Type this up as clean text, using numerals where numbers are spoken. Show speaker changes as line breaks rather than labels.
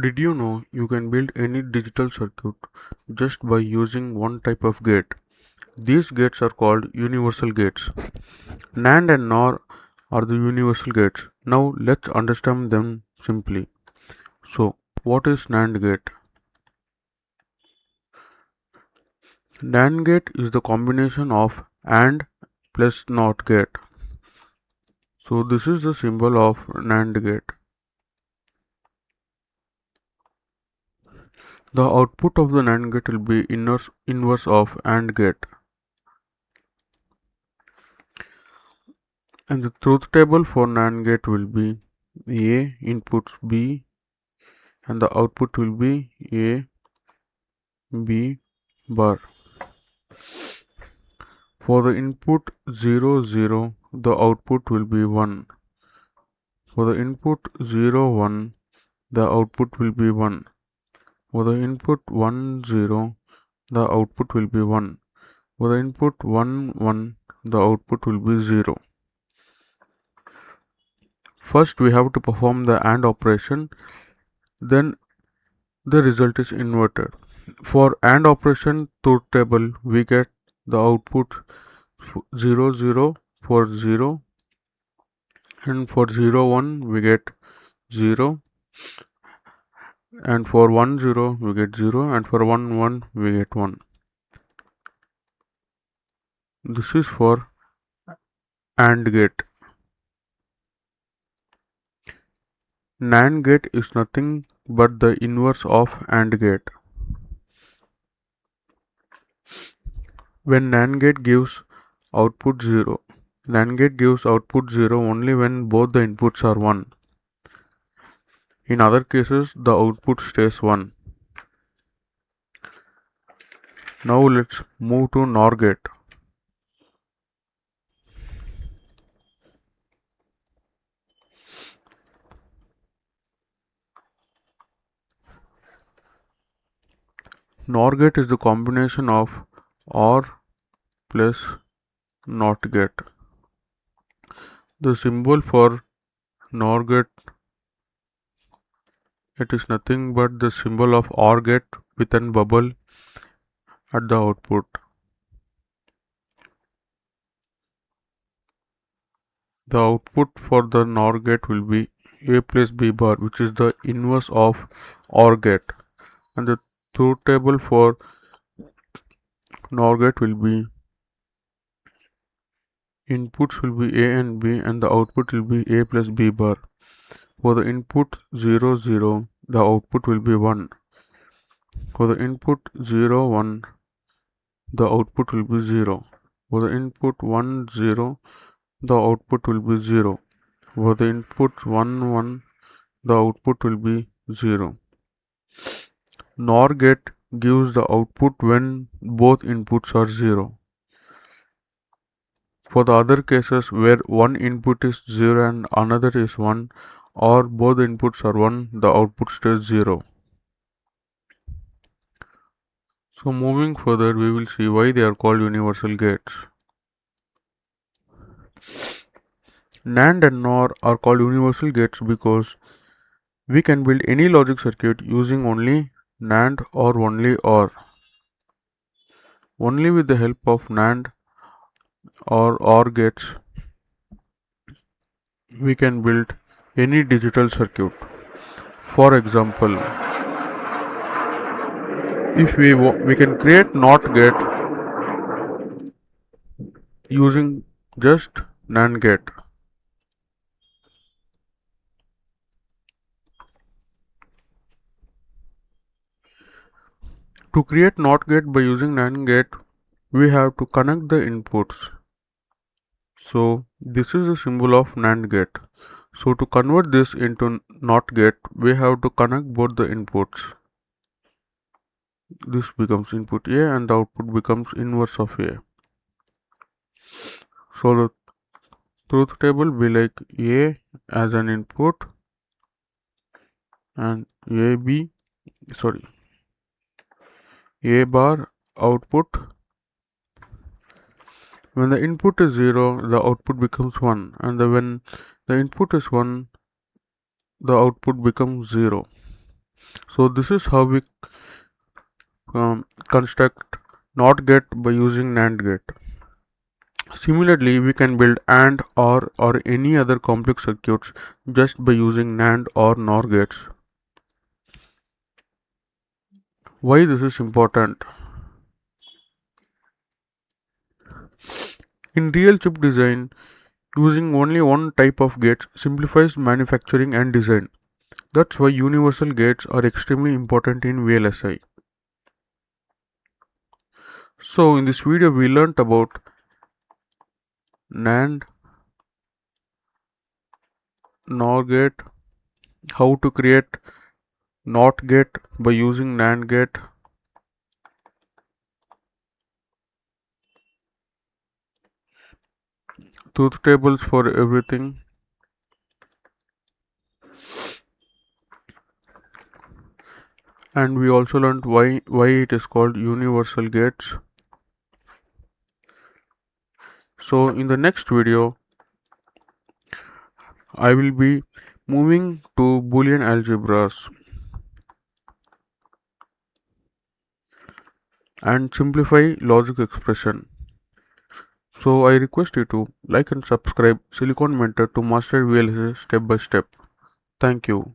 Did you know you can build any digital circuit just by using one type of gate? These gates are called universal gates. NAND and NOR are the universal gates. Now let's understand them simply. So, what is NAND gate? NAND gate is the combination of AND plus NOT gate. So, this is the symbol of NAND gate. The output of the NAND gate will be inverse of AND gate. And the truth table for NAND gate will be A inputs B and the output will be A, B bar. For the input 0, 0, the output will be 1. For the input 0, 1, the output will be 1. For the input 1, 0, the output will be 1. For the input 1, 1, the output will be 0. First we have to perform the AND operation, then the result is inverted. For AND operation truth table, we get the output 0, 0 for 0, and for 0, 1 we get 0, and for 1, 0 we get 0, and for 1, 1 we get 1. This is for AND gate. NAND gate is nothing but the inverse of AND gate. When NAND gate gives output 0, NAND gate gives output 0 only when both the inputs are 1. In other cases, the output stays 1. Now let's move to NOR gate. NOR gate is the combination of OR plus NOT gate. The symbol for NOR gate, it is nothing but the symbol of OR gate with an bubble at the output. The output for the NOR gate will be A plus B bar, which is the inverse of OR gate, and the truth table for NOR gate will be inputs will be A and B and the output will be A plus B bar. For the input 0, 0, the output will be 1. For the input 0, 1, the output will be 0. For the input 1, 0, the output will be 0. For the input 1, 1, the output will be 0. NOR gate gives the output when both inputs are 0. For the other cases where one input is 0 and another is 1, or both inputs are 1, the output stays 0. So moving further, we will see why they are called universal gates. NAND and NOR are called universal gates because we can build any logic circuit using only NAND or only OR. Only with the help of NAND or OR gates, we can build any digital circuit. For example, if we can create NOT gate using just NAND gate. To create NOT gate by using NAND gate, we have to connect the inputs. So this is the symbol of NAND gate. So to convert this into NOT gate, we have to connect both the inputs. This becomes input A and the output becomes inverse of A. So the truth table will be like A as an input and A bar output. When the input is 0, the output becomes 1, and when the input is 1, the output becomes 0. So this is how we construct NOT gate by using NAND gate. Similarly, we can build AND, or any other complex circuits just by using NAND or NOR gates. Why this is important? In real chip design, using only one type of gates simplifies manufacturing and design. That's why universal gates are extremely important in VLSI. So in this video we learnt about NAND NOR gate, how to create NOT gate by using NAND gate, truth tables for everything, and we also learned why it is called universal gates. So in the next video I will be moving to Boolean algebras and simplify logic expression. So I request you to like and subscribe Silicon Mentor to master VLSI step by step. Thank you.